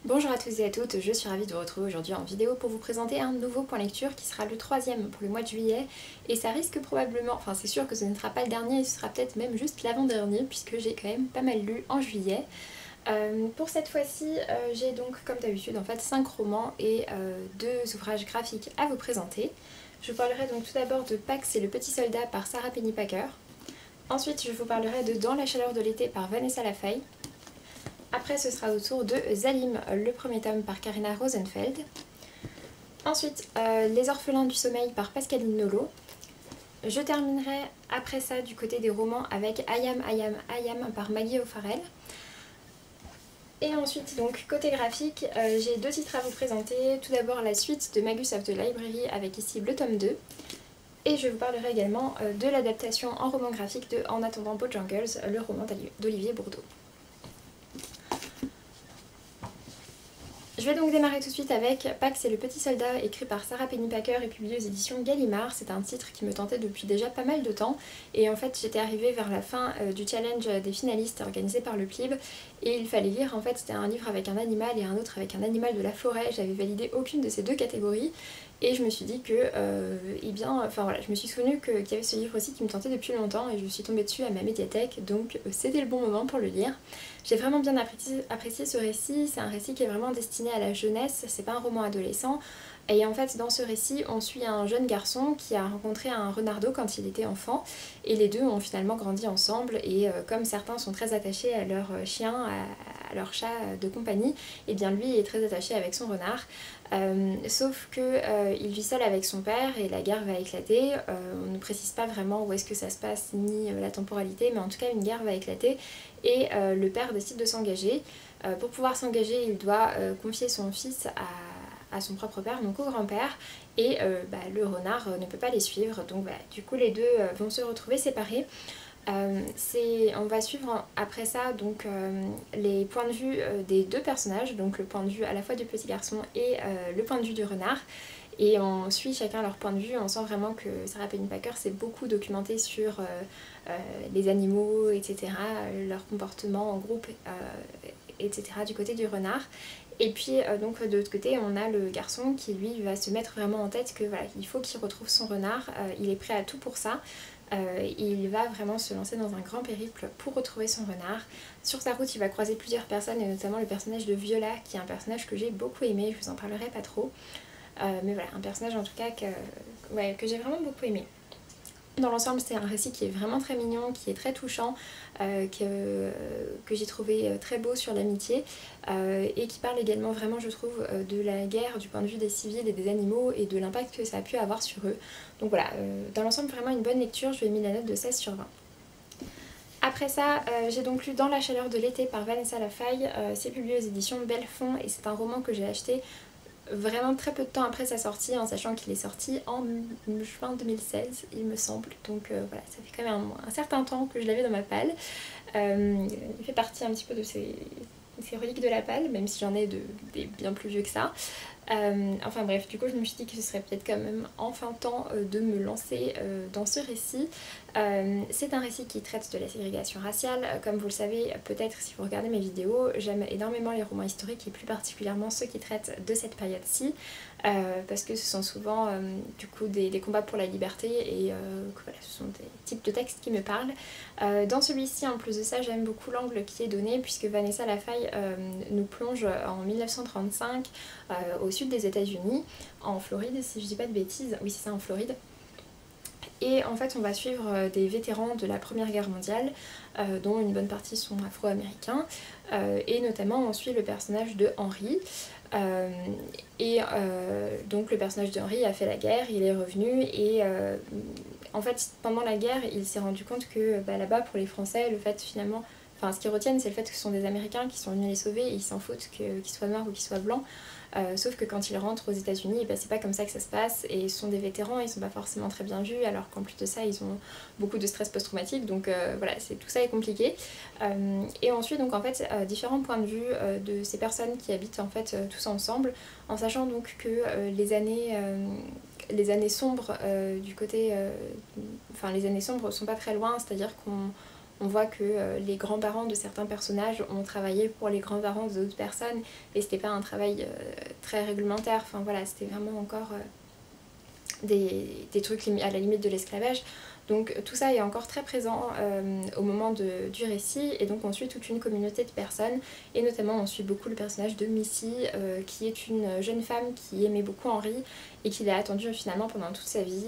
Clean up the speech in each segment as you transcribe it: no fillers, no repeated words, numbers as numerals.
Bonjour à tous et à toutes, je suis ravie de vous retrouver aujourd'hui en vidéo pour vous présenter un nouveau point lecture qui sera le troisième pour le mois de juillet et ça risque probablement, enfin c'est sûr que ce ne sera pas le dernier, ce sera peut-être même juste l'avant-dernier puisque j'ai quand même pas mal lu en juillet. Pour cette fois-ci, j'ai donc comme d'habitude en fait 5 romans et 2 ouvrages graphiques à vous présenter. Je vous parlerai donc tout d'abord de Pax et le petit soldat par Sarah Pennypacker. Ensuite je vous parlerai de Dans la chaleur de l'été par Vanessa Lafaye. Après, ce sera au tour de Zalim, le premier tome par Karina Rosenfeld. Ensuite, Les orphelins du sommeil par Pascaline Nolo. Je terminerai après ça du côté des romans avec Ayam Ayam Ayam par Maggie O'Farrell. Et ensuite, donc côté graphique, j'ai 2 titres à vous présenter. Tout d'abord la suite de Magus of the Library avec ici le tome 2. Et je vous parlerai également de l'adaptation en roman graphique de En attendant Bojangles, le roman d'Olivier Bourdeau. Je vais donc démarrer tout de suite avec Pax et le petit soldat, écrit par Sarah Pennypacker et publié aux éditions Gallimard. C'est un titre qui me tentait depuis déjà pas mal de temps et en fait j'étais arrivée vers la fin du challenge des finalistes organisé par le PLIB et il fallait lire, en fait c'était un livre avec un animal et un autre avec un animal de la forêt. J'avais validé aucune de ces deux catégories et je me suis dit que, je me suis souvenue qu'il y avait ce livre aussi qui me tentait depuis longtemps et je suis tombée dessus à ma médiathèque, donc c'était le bon moment pour le lire. J'ai vraiment bien apprécié ce récit, c'est un récit qui est vraiment destiné à la jeunesse, c'est pas un roman adolescent. Et en fait, dans ce récit, on suit un jeune garçon qui a rencontré un renardeau quand il était enfant et les deux ont finalement grandi ensemble et comme certains sont très attachés à leur chien, à leur chat de compagnie, et bien lui est très attaché avec son renard. Sauf que il vit seul avec son père et la guerre va éclater. On ne précise pas vraiment où est-ce que ça se passe ni la temporalité, mais en tout cas une guerre va éclater et le père décide de s'engager. Pour pouvoir s'engager, il doit confier son fils à son propre père, donc au grand-père, et le renard ne peut pas les suivre, donc du coup les deux vont se retrouver séparés. On va suivre après ça donc les points de vue des deux personnages, donc le point de vue à la fois du petit garçon et le point de vue du renard. Et on suit chacun leur point de vue, on sent vraiment que Sarah Pennypacker s'est beaucoup documentée sur les animaux, etc., leur comportement en groupe, etc., du côté du renard. Et puis donc de l'autre côté on a le garçon qui lui va se mettre vraiment en tête que voilà, il faut qu'il retrouve son renard, il est prêt à tout pour ça. Il va vraiment se lancer dans un grand périple pour retrouver son renard. Sur sa route il va croiser plusieurs personnes et notamment le personnage de Viola qui est un personnage que j'ai beaucoup aimé, je vous en parlerai pas trop. Mais voilà, un personnage en tout cas que j'ai vraiment beaucoup aimé. Dans l'ensemble, c'est un récit qui est vraiment très mignon, qui est très touchant, que j'ai trouvé très beau sur l'amitié et qui parle également vraiment, je trouve, de la guerre du point de vue des civils et des animaux et de l'impact que ça a pu avoir sur eux. Donc voilà, dans l'ensemble, vraiment une bonne lecture, je lui ai mis la note de 16/20. Après ça, j'ai donc lu Dans la chaleur de l'été par Vanessa Lafaye, c'est publié aux éditions Belfond et c'est un roman que j'ai acheté vraiment très peu de temps après sa sortie, en sachant qu'il est sorti en juin 2016 il me semble, donc voilà, ça fait quand même un certain temps que je l'avais dans ma palle. Il fait partie un petit peu de ces reliques de la palle, même si j'en ai des bien plus vieux que ça. Enfin bref, du coup je me suis dit que ce serait peut-être quand même enfin temps de me lancer dans ce récit. C'est un récit qui traite de la ségrégation raciale. Comme vous le savez peut-être si vous regardez mes vidéos, j'aime énormément les romans historiques et plus particulièrement ceux qui traitent de cette période-ci. Parce que ce sont souvent du coup des combats pour la liberté et voilà, ce sont des types de textes qui me parlent. Dans celui-ci, en plus de ça, j'aime beaucoup l'angle qui est donné puisque Vanessa Lafaye nous plonge en 1935 au sud des États-Unis, en Floride si je dis pas de bêtises, oui c'est ça, en Floride. Et en fait on va suivre des vétérans de la Première Guerre mondiale, dont une bonne partie sont afro-américains, et notamment on suit le personnage de Henry. Donc le personnage de Henry a fait la guerre, il est revenu et en fait pendant la guerre il s'est rendu compte que là-bas pour les Français le fait finalement, enfin ce qu'ils retiennent c'est le fait que ce sont des Américains qui sont venus les sauver et ils s'en foutent qu'ils soient noirs ou qu'ils soient blancs. Sauf que quand ils rentrent aux États-Unis, c'est pas comme ça que ça se passe et ce sont des vétérans, ils sont pas forcément très bien vus alors qu'en plus de ça ils ont beaucoup de stress post-traumatique, donc voilà, tout ça est compliqué. Et ensuite donc en fait différents points de vue de ces personnes qui habitent en fait tous ensemble, en sachant donc que les années sombres du côté, enfin les années sombres sont pas très loin, c'est-à-dire qu'on On voit que les grands-parents de certains personnages ont travaillé pour les grands-parents d'autres personnes et c'était pas un travail très réglementaire, enfin voilà, c'était vraiment encore des trucs à la limite de l'esclavage. Donc tout ça est encore très présent au moment du récit, et donc on suit toute une communauté de personnes, et notamment on suit beaucoup le personnage de Missy, qui est une jeune femme qui aimait beaucoup Henri et qui l'a attendu finalement pendant toute sa vie,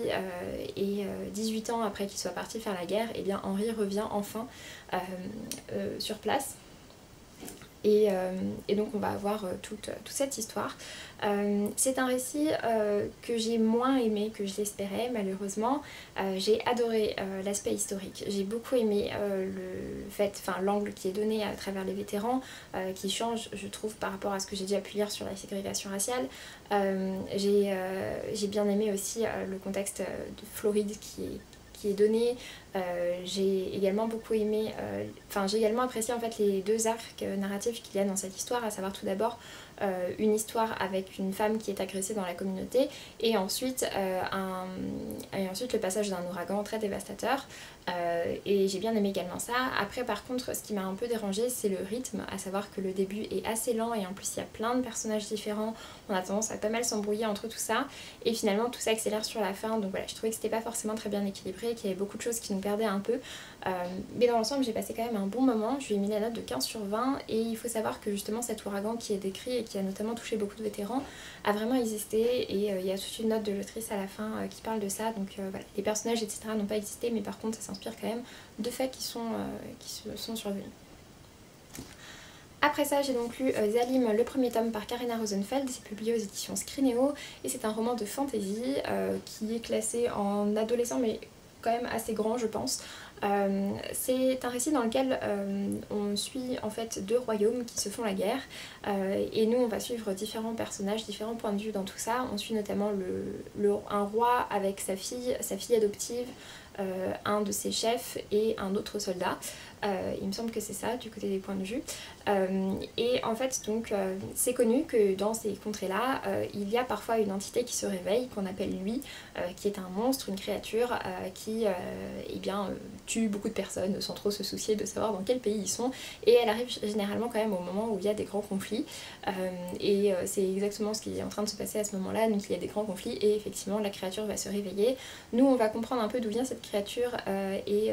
et 18 ans après qu'il soit parti faire la guerre, et bien Henri revient enfin sur place. Et donc on va avoir toute cette histoire. C'est un récit que j'ai moins aimé que je l'espérais, malheureusement. J'ai adoré l'aspect historique. J'ai beaucoup aimé l'angle qui est donné à travers les vétérans, qui change, je trouve, par rapport à ce que j'ai déjà pu lire sur la ségrégation raciale. J'ai bien aimé aussi le contexte de Floride qui est donné. J'ai également beaucoup aimé, j'ai également apprécié en fait les deux arcs narratifs qu'il y a dans cette histoire, à savoir tout d'abord une histoire avec une femme qui est agressée dans la communauté, et ensuite le passage d'un ouragan très dévastateur, et j'ai bien aimé également ça. Après par contre, ce qui m'a un peu dérangé, c'est le rythme, à savoir que le début est assez lent et en plus il y a plein de personnages différents, on a tendance à pas mal s'embrouiller entre tout ça, et finalement tout s'accélère sur la fin. Donc voilà, je trouvais que c'était pas forcément très bien équilibré, qu'il y avait beaucoup de choses qui nous perdaient un peu, mais dans l'ensemble j'ai passé quand même un bon moment. Je lui ai mis la note de 15/20, et il faut savoir que justement cet ouragan qui est décrit et qui a notamment touché beaucoup de vétérans a vraiment existé, et il y a toute une note de l'autrice à la fin qui parle de ça. Donc voilà, les personnages etc n'ont pas existé, mais par contre ça s'inspire quand même de faits qui sont survenus. Après ça, j'ai donc lu Zalim, le premier tome par Karina Rosenfeld, c'est publié aux éditions Scrinéo, et c'est un roman de fantasy qui est classé en adolescent, mais quand même assez grand je pense. C'est un récit dans lequel on suit en fait deux royaumes qui se font la guerre, et nous on va suivre différents personnages, différents points de vue dans tout ça. On suit notamment un roi avec sa fille adoptive, un de ses chefs et un autre soldat. Il me semble que c'est ça du côté des points de vue. Et en fait donc c'est connu que dans ces contrées là il y a parfois une entité qui se réveille, qu'on appelle lui, qui est un monstre, une créature qui tue beaucoup de personnes sans trop se soucier de savoir dans quel pays ils sont, et elle arrive généralement quand même au moment où il y a des grands conflits, c'est exactement ce qui est en train de se passer à ce moment là. Donc il y a des grands conflits et effectivement la créature va se réveiller. Nous on va comprendre un peu d'où vient cette créature et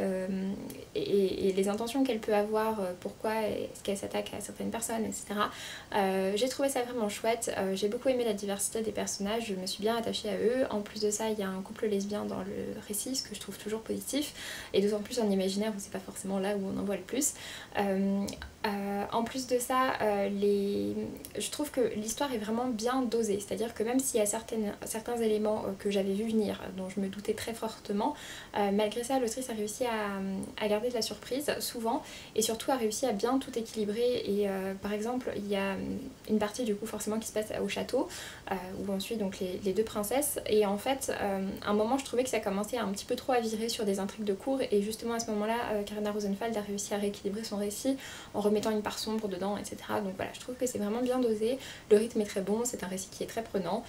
les intentions qu'elle peut avoir, pourquoi est-ce qu'elle s'attaque à certaines personnes, etc. J'ai trouvé ça vraiment chouette, j'ai beaucoup aimé la diversité des personnages, je me suis bien attachée à eux. En plus de ça il y a un couple lesbien dans le récit, ce que je trouve toujours positif, et d'autant plus en imaginaire où c'est pas forcément là où on en voit le plus. En plus de ça, je trouve que l'histoire est vraiment bien dosée, c'est-à-dire que même s'il y a certains éléments que j'avais vu venir, dont je me doutais très fortement, malgré ça l'autrice a réussi à garder de la surprise souvent, et surtout a réussi à bien tout équilibrer. Et par exemple il y a une partie du coup forcément qui se passe au château, où on suit donc les deux princesses, et en fait à un moment je trouvais que ça commençait un petit peu trop à virer sur des intrigues de cour, et justement à ce moment là Karina Rosenfeld a réussi à rééquilibrer son récit en remettant une part sombre dedans, etc. Donc voilà, je trouve que c'est vraiment bien dosé, le rythme est très bon, c'est un récit qui est très prenant.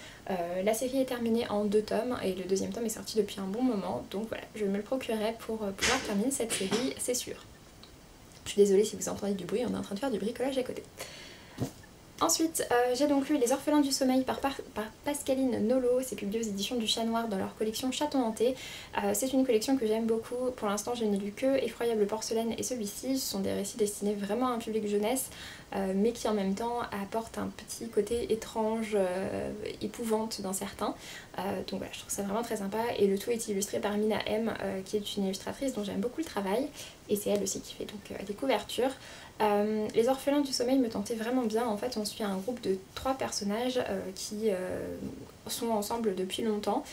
La série est terminée en 2 tomes et le deuxième tome est sorti depuis un bon moment, donc voilà, je me le procurerai pour pouvoir terminer cette série, c'est sûr. Je suis désolée si vous entendez du bruit, on est en train de faire du bricolage à côté. Ensuite, j'ai donc lu Les Orphelins du Sommeil par Pascaline Nolo, c'est publié aux éditions du Chat Noir dans leur collection Chaton Hanté. C'est une collection que j'aime beaucoup, pour l'instant je n'ai lu que Effroyable Porcelaine et celui-ci. Ce sont des récits destinés vraiment à un public jeunesse, mais qui en même temps apportent un petit côté étrange, épouvante dans certains. Donc voilà, je trouve ça vraiment très sympa, et le tout est illustré par Mina M, qui est une illustratrice dont j'aime beaucoup le travail, et c'est elle aussi qui fait donc les couvertures. Les Orphelins du Sommeil me tentaient vraiment bien. En fait on suit un groupe de 3 personnages qui sont ensemble depuis longtemps,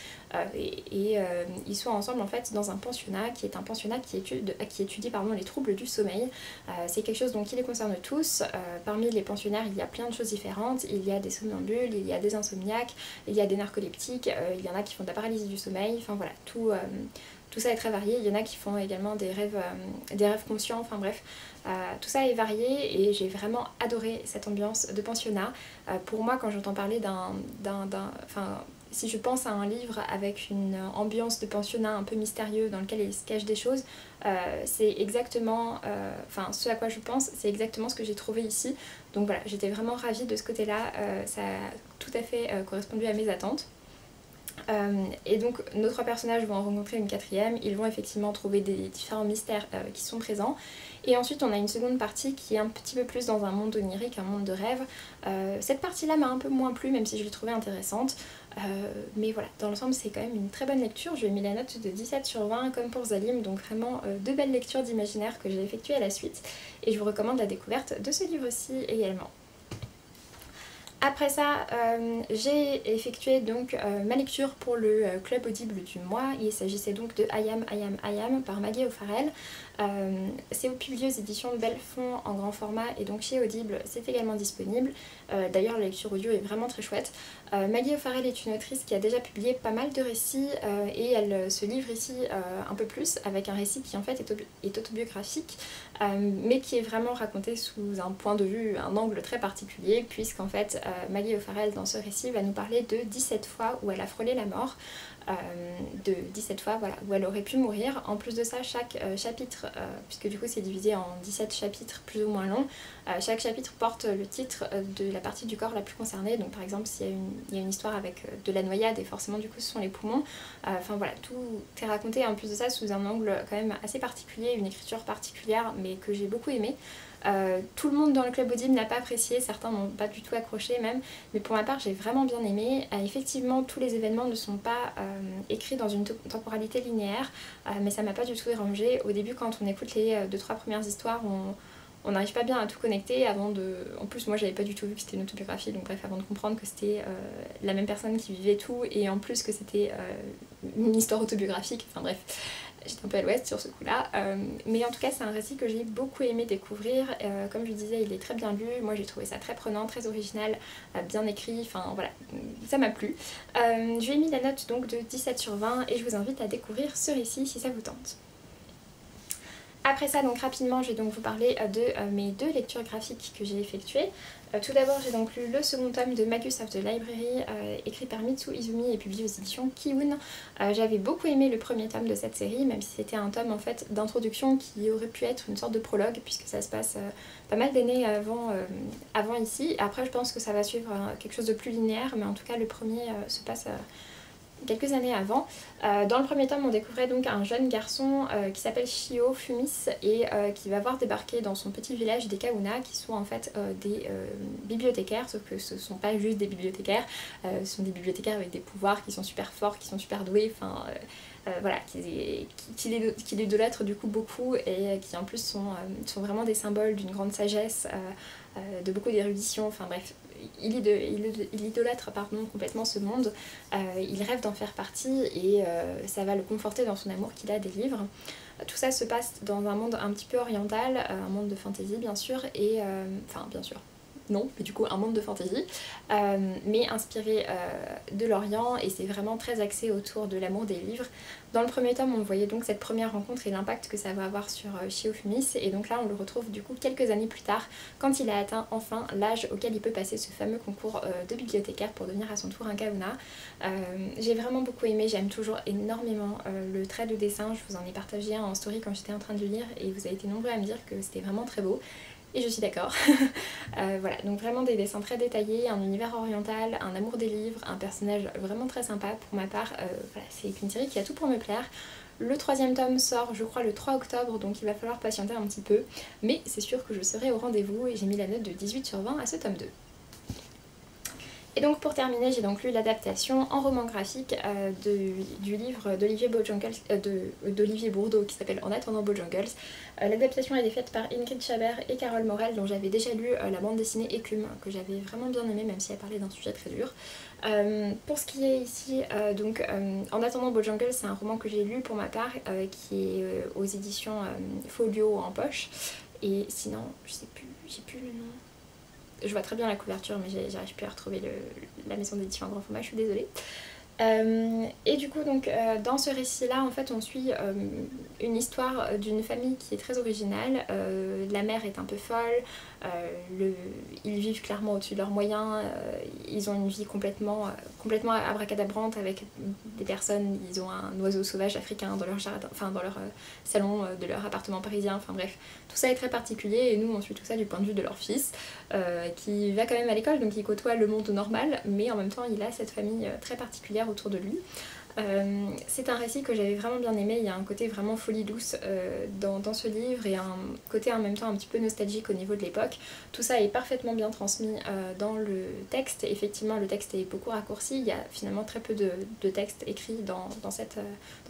ils sont ensemble en fait dans un pensionnat qui est un pensionnat qui étudie les troubles du sommeil. C'est quelque chose donc qui les concerne tous. Parmi les pensionnaires il y a plein de choses différentes, il y a des somnambules, il y a des insomniaques, il y a des narcoleptiques, il y en a qui font de la paralysie du sommeil, enfin voilà, tout ça est très varié. Il y en a qui font également des rêves conscients, enfin bref. Tout ça est varié et j'ai vraiment adoré cette ambiance de pensionnat. Pour moi, quand j'entends parler si je pense à un livre avec une ambiance de pensionnat un peu mystérieux dans lequel il se cache des choses, c'est exactement, ce à quoi je pense, c'est exactement ce que j'ai trouvé ici. Donc voilà, j'étais vraiment ravie de ce côté-là, ça a tout à fait correspondu à mes attentes. Et donc nos trois personnages vont en rencontrer une quatrième, ils vont effectivement trouver des différents mystères qui sont présents. Et ensuite on a une seconde partie qui est un petit peu plus dans un monde onirique, un monde de rêve. Cette partie-là m'a un peu moins plu, même si je l'ai trouvée intéressante. Mais voilà, dans l'ensemble c'est quand même une très bonne lecture. Je lui ai mis la note de 17/20 comme pour Zalim, donc vraiment deux belles lectures d'imaginaire que j'ai effectuées à la suite. Et je vous recommande la découverte de ce livre-ci également. Après ça, j'ai effectué donc ma lecture pour le club audible du mois. Il s'agissait donc de I Am par Maggie O'Farrell. C'est aux publiées éditions Belfond en grand format et donc chez Audible c'est également disponible. D'ailleurs la lecture audio est vraiment très chouette. Maggie O'Farrell est une autrice qui a déjà publié pas mal de récits et elle se livre ici un peu plus avec un récit qui en fait est autobiographique mais qui est vraiment raconté sous un point de vue, un angle très particulier puisqu'en fait Maggie O'Farrell dans ce récit va nous parler de 17 fois où elle a frôlé la mort. De 17 fois voilà, où elle aurait pu mourir. En plus de ça, chaque chapitre, puisque du coup c'est divisé en 17 chapitres plus ou moins longs, chaque chapitre porte le titre de la partie du corps la plus concernée. Donc par exemple s'il y a une histoire avec de la noyade et forcément du coup ce sont les poumons. Enfin voilà, tout est raconté en plus de ça sous un angle quand même assez particulier, une écriture particulière mais que j'ai beaucoup aimé. Tout le monde dans le club audible n'a pas apprécié, certains n'ont pas du tout accroché même, mais pour ma part j'ai vraiment bien aimé. Effectivement tous les événements ne sont pas écrits dans une temporalité linéaire, mais ça m'a pas du tout dérangé. Au début quand on écoute les 2-3 premières histoires, on n'arrive pas bien à tout connecter avant de... En plus moi j'avais pas du tout vu que c'était une autobiographie, donc bref, avant de comprendre que c'était la même personne qui vivait tout et en plus que c'était une histoire autobiographique, enfin bref. J'étais un peu à l'ouest sur ce coup-là, mais en tout cas c'est un récit que j'ai beaucoup aimé découvrir. Comme je disais, il est très bien lu, moi j'ai trouvé ça très prenant, très original, bien écrit, enfin voilà, ça m'a plu. Je lui ai mis la note donc de 17/20 et je vous invite à découvrir ce récit si ça vous tente. Après ça, donc rapidement, je vais donc vous parler de mes deux lectures graphiques que j'ai effectuées. Tout d'abord, j'ai donc lu le second tome de Magus of the Library, écrit par Mitsu Izumi et publié aux éditions Kiun. J'avais beaucoup aimé le premier tome de cette série, même si c'était un tome en fait d'introduction qui aurait pu être une sorte de prologue, puisque ça se passe pas mal d'années avant ici. Après, je pense que ça va suivre quelque chose de plus linéaire, mais en tout cas, le premier se passe... quelques années avant. Dans le premier tome, on découvrait donc un jeune garçon qui s'appelle Shio Fumis et qui va voir débarquer dans son petit village des Kauna, qui sont en fait des bibliothécaires, sauf que ce ne sont pas juste des bibliothécaires, ce sont des bibliothécaires avec des pouvoirs qui sont super forts, qui sont super doués, enfin... voilà, qui l'idolâtrent du coup beaucoup et qui en plus sont vraiment des symboles d'une grande sagesse, de beaucoup d'érudition, enfin bref, il idolâtre complètement ce monde, il rêve d'en faire partie et ça va le conforter dans son amour qu'il a des livres. Tout ça se passe dans un monde un petit peu oriental, un monde de fantasy bien sûr, et enfin bien sûr, non, mais du coup un monde de fantasy, mais inspiré de l'Orient et c'est vraiment très axé autour de l'amour des livres. Dans le premier tome, on voyait donc cette première rencontre et l'impact que ça va avoir sur Shio Fumis, et donc là on le retrouve du coup quelques années plus tard, quand il a atteint enfin l'âge auquel il peut passer ce fameux concours de bibliothécaire pour devenir à son tour un Kauna. J'ai vraiment beaucoup aimé, j'aime toujours énormément le trait de dessin, je vous en ai partagé un en story quand j'étais en train de le lire et vous avez été nombreux à me dire que c'était vraiment très beau. Et je suis d'accord. Voilà, donc vraiment des dessins très détaillés, un univers oriental, un amour des livres, un personnage vraiment très sympa pour ma part. Voilà, c'est une série qui a tout pour me plaire. Le troisième tome sort, je crois, le 3 octobre, donc il va falloir patienter un petit peu. Mais c'est sûr que je serai au rendez-vous et j'ai mis la note de 18/20 à ce tome 2. Et donc pour terminer, j'ai donc lu l'adaptation en roman graphique du livre d'Olivier Bourdeau qui s'appelle En attendant Bojangles. L'adaptation a été faite par Ingrid Chabert et Carole Morel, dont j'avais déjà lu la bande dessinée Écume, que j'avais vraiment bien aimée même si elle parlait d'un sujet très dur. Pour ce qui est ici, En attendant Bojangles, c'est un roman que j'ai lu pour ma part, qui est aux éditions Folio en poche. Et sinon, je sais plus, j'ai plus le nom. Je vois très bien la couverture mais j'arrive plus à retrouver la maison d'édition en grand format, je suis désolée. Et du coup donc dans ce récit là en fait on suit une histoire d'une famille qui est très originale. La mère est un peu folle, ils vivent clairement au-dessus de leurs moyens, ils ont une vie complètement abracadabrante avec des personnes, ils ont un oiseau sauvage africain dans leur jardin, enfin dans leur salon de leur appartement parisien, enfin bref, tout ça est très particulier et nous on suit tout ça du point de vue de leur fils qui va quand même à l'école, donc il côtoie le monde normal mais en même temps il a cette famille très particulière autour de lui. C'est un récit que j'avais vraiment bien aimé, il y a un côté vraiment folie douce dans ce livre et un côté en même temps un petit peu nostalgique au niveau de l'époque. Tout ça est parfaitement bien transmis dans le texte. Effectivement le texte est beaucoup raccourci, il y a finalement très peu de texte écrit dans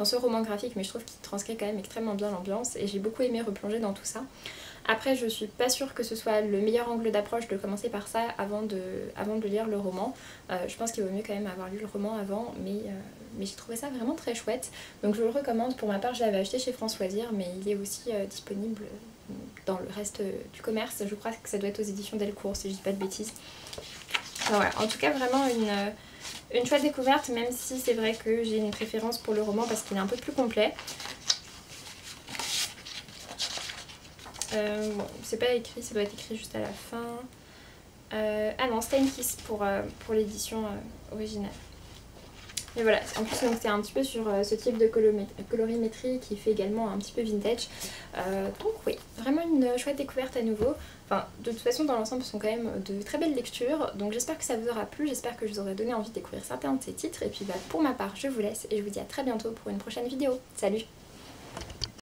ce roman graphique, mais je trouve qu'il transcrit quand même extrêmement bien l'ambiance et j'ai beaucoup aimé replonger dans tout ça. Après je suis pas sûre que ce soit le meilleur angle d'approche de commencer par ça avant de lire le roman. Je pense qu'il vaut mieux quand même avoir lu le roman avant, mais j'ai trouvé ça vraiment très chouette. Donc je le recommande, pour ma part je l'avais acheté chez France Loisirs, mais il est aussi disponible dans le reste du commerce. Je crois que ça doit être aux éditions Delcourt si je dis pas de bêtises. Enfin, voilà. En tout cas vraiment une chouette découverte, même si c'est vrai que j'ai une préférence pour le roman parce qu'il est un peu plus complet. Bon, c'est pas écrit, ça doit être écrit juste à la fin. Ah non, Stein Kiss pour l'édition originale. Et voilà, en plus c'est un petit peu sur ce type de colorimétrie qui fait également un petit peu vintage. Donc oui, vraiment une chouette découverte à nouveau. Enfin, de toute façon dans l'ensemble ce sont quand même de très belles lectures. Donc j'espère que ça vous aura plu, j'espère que je vous aurai donné envie de découvrir certains de ces titres. Et puis bah, pour ma part je vous laisse et je vous dis à très bientôt pour une prochaine vidéo. Salut!